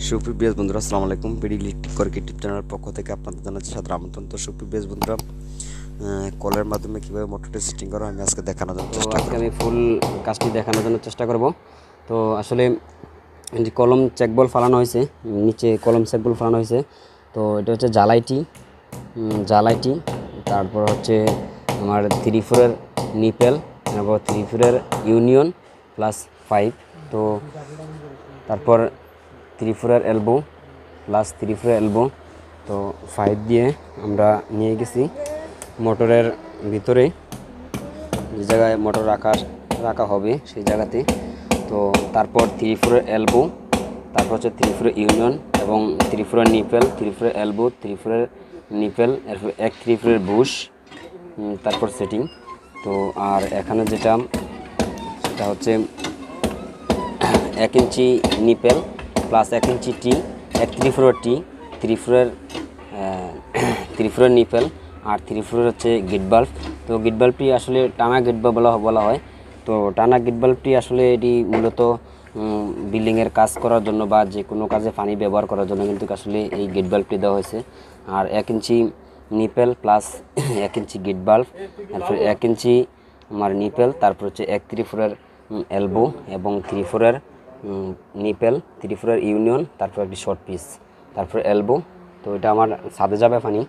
সুপ্রিয় বন্ধুরা, আসসালামু আলাইকুম। বিডি ইলেকট্রিক ইউটিউব চ্যানেলের পক্ষ থেকে আপনাদের জানাচ্ছি সাদর আমন্ত্রণ। তো সুপ্রিয় বন্ধুরা, কলের মাধ্যমে কীভাবে মোটরটি সেটিং করা আমি আজকে দেখানোর জন্য চেষ্টা করব। আমি ফুল কাজটি দেখানোর জন্য চেষ্টা করব। তো আসলে যে কলম চেকবল ফালানো হয়েছে, নিচে কলম চেকবল ফালানো হয়েছে। তো এটা হচ্ছে জ্বালাইটি, তারপর হচ্ছে আমার 3/4 নিপেল এবং 3/4 ইউনিয়ন প্লাস 5। তো তারপর 3/4 এলবো প্লাস 3/4 এলবো, তো 5 দিয়ে আমরা নিয়ে গেছি মোটরের ভিতরে, যে জায়গায় মোটর রাখা হবে সেই জায়গাতে। তো তারপর 3/4 এলবো, তারপর হচ্ছে 3/4 ইউনিয়ন এবং 3/4 নিপেল, 3/4 এলবো, 3/4 নিপেল, এরপর 3/4 বুশ, তারপর সেটিং। তো আর এখানে যেটা সেটা হচ্ছে 1 ইঞ্চি নিপেল প্লাস 1 ইঞ্চি টি, 3/4 টি, 3/4 নিপেল আর 3/4 হচ্ছে গেট বাল্ব। তো গেট বাল্বটি আসলে টানা গেট বাল্ব বলা হয়। তো টানা গেট বাল্বটি আসলে এটি মূলত বিল্ডিংয়ের কাজ করার জন্য বা যে কোনো কাজে পানি ব্যবহার করার জন্য কিন্তু আসলে এই গেট বাল্বটি দেওয়া হয়েছে। আর 1 ইঞ্চি নিপেল প্লাস 1 ইঞ্চি গেট বাল্ব, তারপর 1 ইঞ্চি আমার নিপেল, তারপর হচ্ছে 3/4 এলবো এবং 3/4 নিপেল, 3/4 ইউনিয়ন, তারপর একটি শর্ট পিস, তারপর এলবো। তো এটা আমার ছাদে যাবে পানি,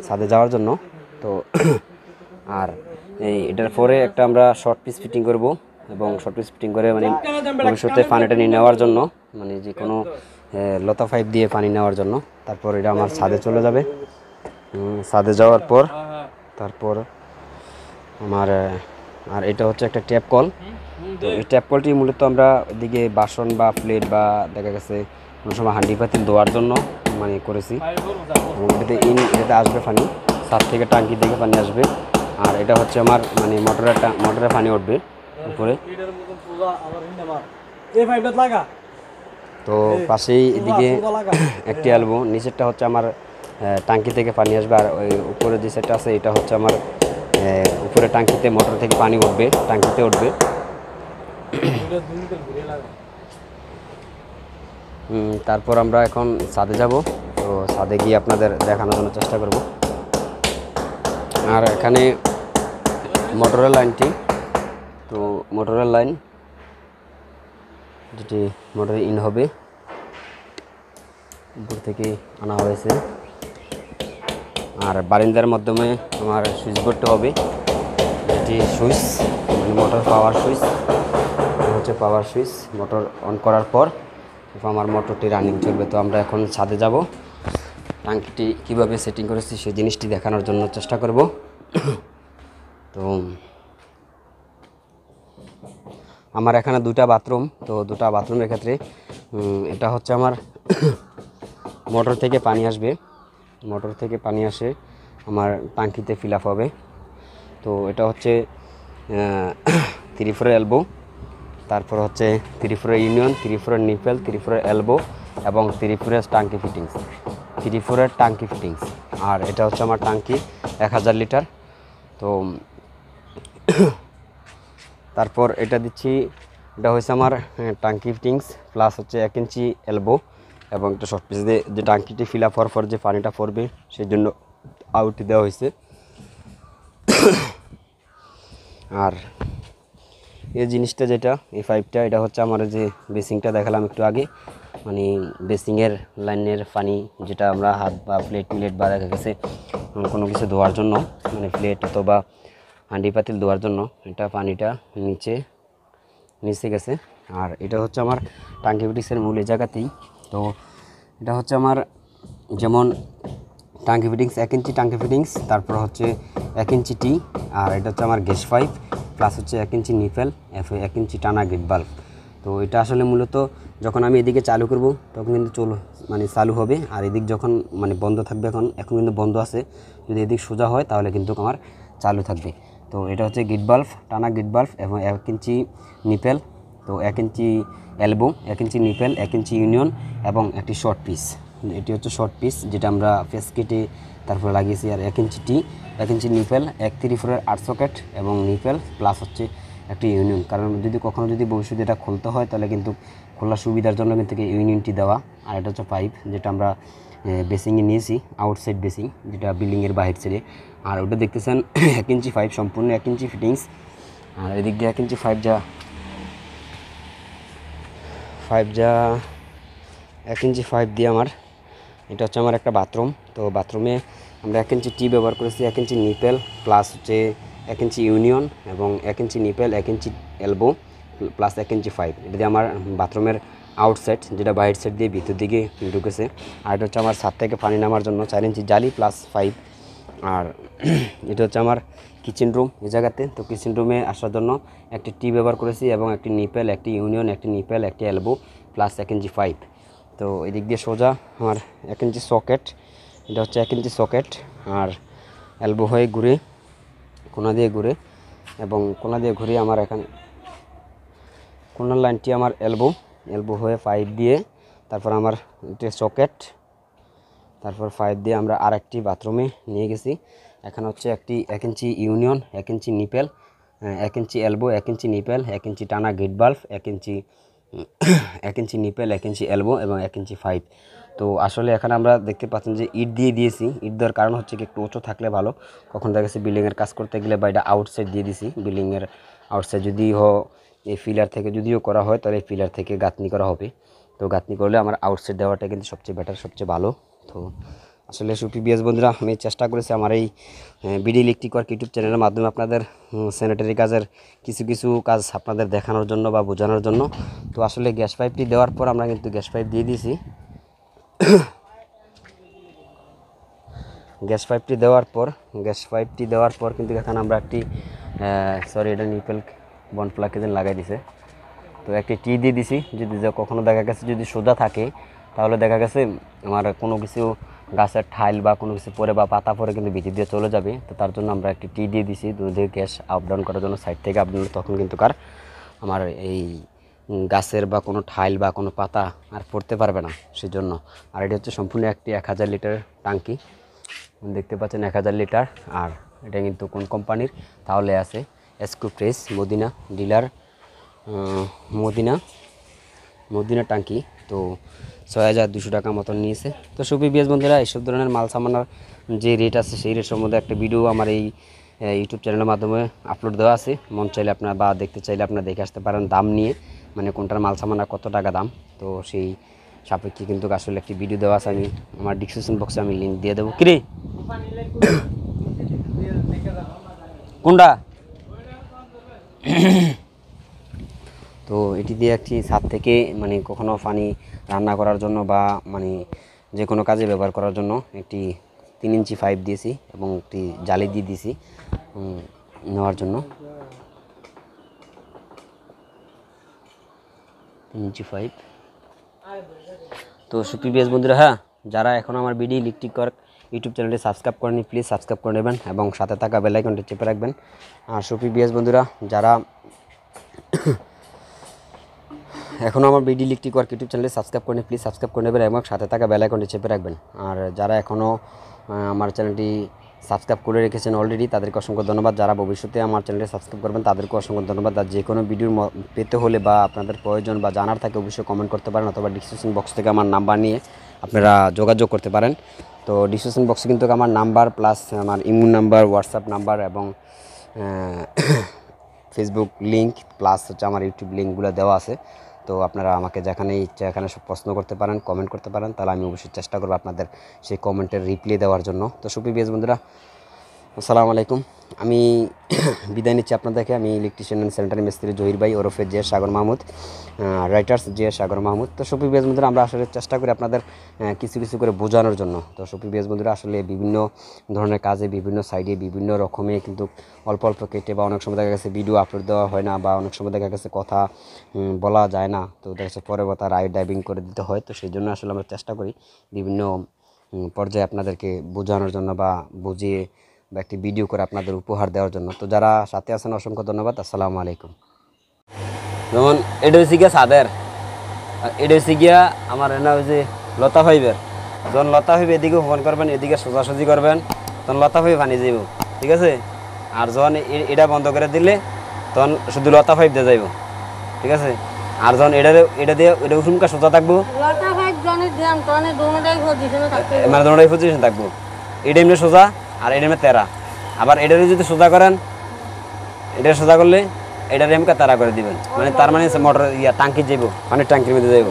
ছাদে যাওয়ার জন্য। তো আর এটার পরে একটা আমরা শর্ট পিস ফিটিং করব এবং শর্ট পিস ফিটিং করে মানে ভবিষ্যতে পানিটা নিয়ে নেওয়ার জন্য, মানে যে কোনো লতা পাইপ দিয়ে পানি নেওয়ার জন্য। তারপর এটা আমার ছাদে চলে যাবে। ছাদে যাওয়ার পর তারপর আমার আর এটা হচ্ছে একটা ট্যাপ কল। তো এই ট্যাপ কলটি মূলত আমরা এদিকে বাসন বা প্লেট বা দেখা গেছে কোনো সময় হাঁডি পাতিল ধোয়ার জন্য মানে করেছি। এবং এটাতে আসবে পানি, ছাদ থেকে টাঙ্কি থেকে পানি আসবে। আর এটা হচ্ছে আমার মানে মোটরের পানি উঠবে উপরে। তো পাশেই এদিকে একটি এলবো, নিচেরটা হচ্ছে আমার টাঙ্কি থেকে পানি আসবে। আর ওই উপরে যে সেটটা আছে এটা হচ্ছে আমার উপরে টাঙ্কিতে, মোটর থেকে পানি উঠবে, টাঙ্কিতে উঠবে। তারপর আমরা এখন ছাদে যাব। তো ছাদে গিয়ে আপনাদের দেখানোর জন্য চেষ্টা করব। আর এখানে মোটরের লাইনটি, তো মোটরের লাইন যেটি মোটরে ইন হবে উপর থেকে আনা হয়েছে। আর বারিন্দার মাধ্যমে আমার সুইচ বোর্ডটা হবে, যেটি সুইচ মানে মোটর পাওয়ার সুইচ, হচ্ছে পাওয়ার সুইচ। মোটর অন করার পর আমার মোটরটি রানিং চলবে। তো আমরা এখন ছাদে যাব, টাঙ্কিটি কীভাবে সেটিং করেছি সেই জিনিসটি দেখানোর জন্য চেষ্টা করব। তো আমার এখানে 2টা বাথরুম। তো 2টা বাথরুমের ক্ষেত্রে এটা হচ্ছে আমার মোটর থেকে পানি আসবে, মোটর থেকে পানি আসে আমার টাঙ্কিতে ফিল আপ হবে। তো এটা হচ্ছে 3/4 এলবো, তারপর হচ্ছে 3/4 ইউনিয়ন, 3/4 নিপেল, 3/4 এলবো এবং 3/4 টাঙ্কি ফিটিংস, 3/4 টাঙ্কি ফিটিংস। আর এটা হচ্ছে আমার টাঙ্কি 1000 লিটার। তো তারপর এটা দিচ্ছি, এটা হচ্ছে আমার টাঙ্কি ফিটিংস প্লাস হচ্ছে 1 ইঞ্চি এলবো এবং একটা শর্ট পিস দিয়ে যে টাঙ্কিটি ফিল আপ হওয়ার পর যে পানিটা পড়বে সেই জন্য আউটটি দেওয়া হয়েছে। আর এই জিনিসটা যেটা এই পাইপটা, এটা হচ্ছে আমার যে বেসিংটা দেখালাম একটু আগে, মানে বেসিংয়ের লাইনের পানি যেটা আমরা হাত বা প্লেট বা দেখা গেছে কোনো কিছু ধোয়ার জন্য, মানে প্লেট অথবা হাঁডি পাতিল ধোয়ার জন্য এটা পানিটা নিচে গেছে। আর এটা হচ্ছে আমার টাঙ্কি ফিটিংসের মূল এই জায়গাতেই। তো এটা হচ্ছে আমার যেমন টাঙ্কি ফিটিংস 1 ইঞ্চি টাঙ্কি ফিটিংস, তারপর হচ্ছে 1 ইঞ্চি টি, আর এটা হচ্ছে আমার গ্যাস পাইপ প্লাস হচ্ছে 1 ইঞ্চি নিপেল, 1 ইঞ্চি টানা গেট বাল্ব। তো এটা আসলে মূলত যখন আমি এদিকে চালু করব তখন কিন্তু মানে চালু হবে, আর এদিক যখন মানে বন্ধ থাকবে, এখন কিন্তু বন্ধ আছে, যদি এদিক সোজা হয় তাহলে কিন্তু আমার চালু থাকবে। তো এটা হচ্ছে গেট বাল্ব, টানা গেট বাল্ব এবং 1 ইঞ্চি নিপেল, তো 1 ইঞ্চি এলবো, 1 ইঞ্চি নিপেল, 1 ইঞ্চি ইউনিয়ন এবং একটি শর্ট পিস। এটি হচ্ছে শর্ট পিস যেটা আমরা ফেস কেটে তারপরে লাগিয়েছি। আর 1 ইঞ্চি টি, 1 ইঞ্চি নিপেল, 3/4 8 সকেট এবং নিপেল প্লাস হচ্ছে একটি ইউনিয়ন, কারণ যদি কখনো যদি ভবিষ্যতে এটা খুলতে হয় তাহলে কিন্তু খোলার সুবিধার জন্য কিন্তু ইউনিয়নটি দেওয়া। আর এটা হচ্ছে পাইপ, যেটা আমরা বেসিংয়ে নিয়েছি, আউটসাইড বেসিং, যেটা বিল্ডিংয়ের বাহির ছেড়ে। আর ওটা দেখতেছেন 1 ইঞ্চি পাইপ, সম্পূর্ণ 1 ইঞ্চি ফিটিংস। আর এদিক দিয়ে 1 ইঞ্চি পাইপ যা 1 ইঞ্চি পাইপ দিয়ে আমার, এটা হচ্ছে আমার একটা বাথরুম। তো বাথরুমে আমরা 1 ইঞ্চি টি ব্যবহার করেছি, 1 ইঞ্চি নিপেল প্লাস হচ্ছে 1 ইঞ্চি ইউনিয়ন এবং 1 ইঞ্চি নিপেল, 1 ইঞ্চি এলবো প্লাস 1 ইঞ্চি পাইপ। এটা দিয়ে আমার বাথরুমের আউটসাইড, যেটা বাইরের সাইড দিয়ে ভিতর দিকে ঢুকেছে। আর এটা হচ্ছে আমার ছাদ থেকে পানি নামার জন্য 4 ইঞ্চি জালি প্লাস পাইপ। আর এটা হচ্ছে আমার কিচেন রুম এই জায়গাতে। তো কিচেন রুমে আসার জন্য একটি টি ব্যবহার করেছি এবং একটি নিপেল, একটি ইউনিয়ন, একটি নিপেল, একটি এলবো প্লাস 1 ইঞ্চি পাইপ। তো এদিক দিয়ে সোজা আমার 1 ইঞ্চি সকেট, এটা হচ্ছে 1 ইঞ্চি সকেট। আর এলবো হয়ে ঘুরে, কোনা দিয়ে ঘুরে এবং কোনা দিয়ে ঘুরে আমার এখানে কোনার লাইনটি আমার এলবো হয়ে পাইপ দিয়ে, তারপর আমার এটা সকেট, তারপর পাইপ দিয়ে আমরা আরেকটি বাথরুমে নিয়ে গেছি। এখানে হচ্ছে একটি 1 ইঞ্চি ইউনিয়ন, 1 ইঞ্চি নিপেল, 1 ইঞ্চি এলবো, 1 ইঞ্চি নিপেল, 1 ইঞ্চি টানা গেট বাল্ব, 1 ইঞ্চি নিপেল, 1 ইঞ্চি এলবো এবং 1 ইঞ্চি পাইপ। তো আসলে এখানে আমরা দেখতে পাচ্ছেন যে ইট দিয়ে দিয়েছি। ইট দেওয়ার কারণ হচ্ছে কি একটু উঁচু থাকলে ভালো, কখন দেখা গেছে বিল্ডিংয়ের কাজ করতে গেলে বা এটা আউটসাইড দিয়ে দিছি। বিল্ডিংয়ের আউটসাইড যদি এই পিলার থেকে যদিও করা হয় তাহলে এই পিলার থেকে গাঁথনি করা হবে। তো গাঁথনি করলে আমার আউটসাইড দেওয়াটা কিন্তু সবচেয়ে বেটার, সবচেয়ে ভালো। তো আসলে সুপ্রিয় বন্ধুরা, আমি চেষ্টা করেছি আমার এই বিডি ইলেকট্রিক ওয়ার্ক ইউটিউব চ্যানেলের মাধ্যমে আপনাদের স্যানিটারি কাজের কিছু কাজ আপনাদের দেখানোর জন্য বা বোঝানোর জন্য। তো আসলে গ্যাস পাইপটি দেওয়ার পর আমরা কিন্তু গ্যাস পাইপ দিয়ে দিয়েছি। গ্যাস পাইপটি দেওয়ার পর কিন্তু এখানে আমরা একটি এটা নিপেল বন প্লাগ লাগাই দিছে। তো একটি টি দিয়ে দিছি, যদি কখনো দেখা গেছে যদি সোজা থাকে তাহলে দেখা গেছে আমার কোনো কিছু গাছের ঠাইল বা কোনো কিছু পরে বা পাতা পরে কিন্তু ভিতর দিয়ে চলে যাবে। তো তার জন্য আমরা একটি টি দিয়ে দিছি দুধের গ্যাস আপ ডাউন করার জন্য, সাইড থেকে আপ ডাউন, তখন কিন্তু আমার এই গাছের বা কোনো ঠাইল বা কোনো পাতা আর পড়তে পারবে না সেজন্য। আর এটি হচ্ছে সম্পূর্ণ একটি 1000 লিটার টাঙ্কি, দেখতে পাচ্ছেন 1000 লিটার। আর এটা কিন্তু কোন কোম্পানির তাহলে আছে এসকো প্রেস মদিনা ডিলার, মদিনা টাঙ্কি। তো 6200 টাকা মতন নিয়েছে। তো সুপ্রিয় বন্ধুরা, এইসব ধরনের মাল সামানার যে রেট আছে সেই রেট সম্বন্ধে একটা ভিডিও আমার এই ইউটিউব চ্যানেলের মাধ্যমে আপলোড দেওয়া আছে। মন চাইলে আপনারা বা দেখতে চাইলে আপনারা দেখে আসতে পারেন দাম নিয়ে, মানে কোনটার মাল সামানা কত টাকা দাম। তো সেই সাপেক্ষে কিন্তু আসলে একটি ভিডিও দেওয়া আছে, আমি আমার ডিসক্রিপশন বক্সে আমি লিঙ্ক দিয়ে দেবো। কিরে কোনটা? তো এটি দিয়ে একটি ছাদ থেকে মানে কখনো পানি রান্না করার জন্য বা মানে যে কোনো কাজে ব্যবহার করার জন্য একটি 3 ইঞ্চি পাইপ দিয়েছি এবং একটি জালি দিয়ে দিয়েছি নেওয়ার জন্য। 3 ইঞ্চি পাইপ। তো সুপ্রিয় বন্ধুরা, হ্যাঁ, যারা এখন আমার বিডি ইলেকট্রিক ওয়ার্ক ইউটিউব চ্যানেলটি সাবস্ক্রাইব করেনি প্লিজ সাবস্ক্রাইব করে নেবেন এবং সাথে থাকা বেল আইকনটি চেপে রাখবেন। আর সুপ্রিয় বন্ধুরা, যারা এখনও আমার বিডি ইলেকট্রিক ওয়ার্ক ইউটিউব চ্যানেলে সাবস্ক্রাইব করেনি প্লিজ সাবস্ক্রাইব করে নেবেন এবং সাথে থাকা বেল আইকনটি চেপে রাখবেন। আর যারা এখনও আমার চ্যানেলটি সাবস্ক্রাইব করে রেখেছেন অলরেডি তাদেরকে অসংখ্য ধন্যবাদ। যারা ভবিষ্যতে আমার চ্যানেলটি সাবস্ক্রাইব করবেন তাদেরকে অসংখ্য ধন্যবাদ। আর যে কোনো ভিডিও পেতে হলে বা আপনাদের প্রয়োজন বা জানার থাকে অবশ্যই কমেন্ট করতে পারেন, অথবা ডিসক্রিপশন বক্স থেকে আমার নাম্বার নিয়ে আপনারা যোগাযোগ করতে পারেন। তো ডিসক্রিপশন বক্সে কিন্তু আমার নাম্বার প্লাস আমার ইমো নাম্বার, হোয়াটসঅ্যাপ নাম্বার এবং ফেসবুক লিঙ্ক প্লাস হচ্ছে আমার ইউটিউব লিঙ্কগুলো দেওয়া আছে। তো আপনারা আমাকে যেখানে ইচ্ছা এখানে সব প্রশ্ন করতে পারেন, কমেন্ট করতে পারেন, তাহলে আমি অবশ্যই চেষ্টা করবো আপনাদের সেই কমেন্টের রিপ্লাই দেওয়ার জন্য। তো সুপ্রিয় বন্ধুরা, আসসালামু আলাইকুম। আমি বিদায় নিচ্ছি আপনাদেরকে। আমি ইলেকট্রিশিয়ান অ্যান্ড স্যানিটারি মিস্ত্রি জহির ভাই ওরফে জে সাগর মাহমুদ, রাইটার্স জে সাগর মাহমুদ। তো সুপ্রিয় বন্ধুরা, আমরা আসলে চেষ্টা করি আপনাদের কিছু করে বোঝানোর জন্য। তো সুপ্রিয় বন্ধুরা, আসলে বিভিন্ন ধরনের কাজে বিভিন্ন সাইডে বিভিন্ন রকমে কিন্তু অল্প অল্প কেটে বা অনেক সময় দেখা গেছে ভিডিও আপলোড দেওয়া হয় না, বা অনেক সময় দেখা গেছে কথা বলা যায় না। তো দেখা গেছে পরে কথা ডাইভিং করে দিতে হয়। তো সেই জন্য আসলে আমরা চেষ্টা করি বিভিন্ন পর্যায়ে আপনাদেরকে বোঝানোর জন্য বা বুঝিয়ে বা একটি ভিডিও করে আপনাদের উপহার দেওয়ার জন্য। তো যারা সাথে আছেন অসংখ্য ধন্যবাদ। আসসালামু আলাইকুম। যেমন এটা হচ্ছে গিয়া সাদের, এটা হচ্ছে গিয়া আমার না ওই যে লতা ফাইবের। যখন লতা ফাইবে এদিকে ফোন করবেন, এদিকে সোজাসুজি করবেন, তখন লতা ফাইবে পানি যাইব, ঠিক আছে। আর যখন এটা বন্ধ করে দিলে তখন শুধু লতা পাইপ দিয়ে যাইব, ঠিক আছে। আর যখন এটা দিয়ে এটা উঠুমকা সোজা থাকবো, মানে দোনোটাই পজিশন থাকবো, এটা এমনি সোজা আর এটা এমনি তেরা। আবার এটারে যদি সোজা করেন, এটা সোজা করলে এটার এমকা তারা করে দিবেন, মানে তার মানে মোটর টাঙ্কি যাইব, মানে টাঙ্কির মধ্যে যাইব।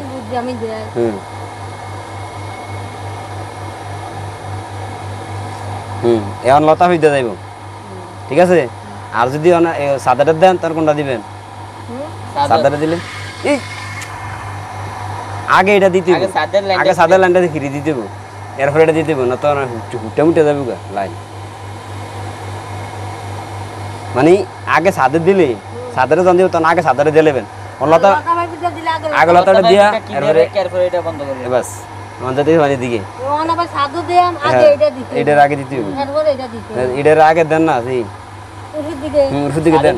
এখন লতা হইতে যাইব, ঠিক আছে। আর যদি সাদাটা দেন তার কোনটা দিবেন? সাদাটা দিলে আগে এটা দিতে হবে, আগে সাদের লাইনটা ফিরে দিতে হবে, এরপরে এটা দিতে হবে, না তো হুটে মুটে যাবে লাইন। মানে আগে সাদের দিলে সাদারে যখন দিব তখন আগে সাদারে দিয়ে নেবেন, লতা আগে লতাটা দিয়া বাস দিকে এটার আগে দিতে হবে, এটার আগে দেন না সেই উঠুর দিকে দেন,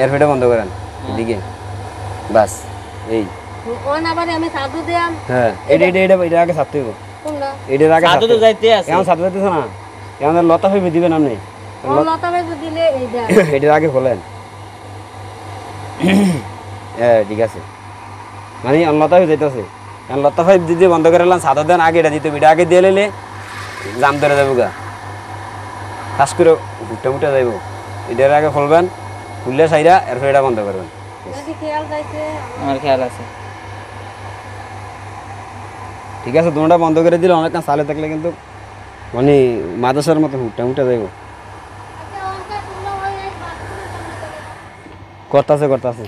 এরপরে বন্ধ করেন এদিকে বাস। এই হ্যাঁ এটা আগে ছাড়তে হবে, এটার আগে এমন ছাড়তে যাইতেছে না, এমন লতা হইবে দিবেন আপনি, এটার আগে খোলেন। হ্যাঁ ঠিক আছে, মানে লতা হয়ে যাইতেছে, লতা পাইপ দিতে বন্ধ করে এলাম, সাদা দেন আগে এটা দিতে হবে, এটা আগে দিয়ে নিলে জাম ধরে যাবো গা, খাস করে উঠে উঠে যাইব। এটার আগে খুলবেন, খুললে সাইরা এরপর এটা বন্ধ করবেন। আমার খেয়াল আছে, ঠিক আছে। দুটা বন্ধ করে দিলে অনেক চালে থাকলে কিন্তু মানে মাদ্রাসার মতো উঠে উঠে যাইব। করতেছে করতেছে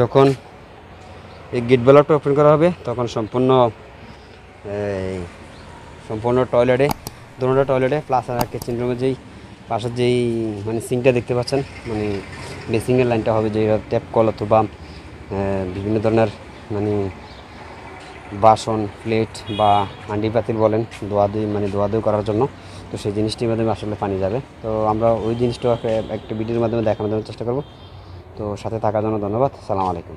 যখন এই গেট ব্লকটা ওপেন করা হবে তখন সম্পূর্ণ টয়লেটে, দুটো টয়লেটে প্লাস আর কিচেন রুমের যেই পাশের যেই মানে সিঙ্কটা দেখতে পাচ্ছেন, মানে বেসিংয়ের লাইনটা হবে, যে ট্যাপ কল অথবা বিভিন্ন ধরনের মানে বাসন প্লেট বা হাঁডি পাতিল বলেন ধোয়া করার জন্য, তো সেই জিনিসটির মাধ্যমে আসলে পানি যাবে। তো আমরা ওই জিনিসটা একটা ভিডিওর মাধ্যমে দেখানোর জন্য চেষ্টা করব। তো সাথে থাকার জন্য ধন্যবাদ। আসসালামু আলাইকুম।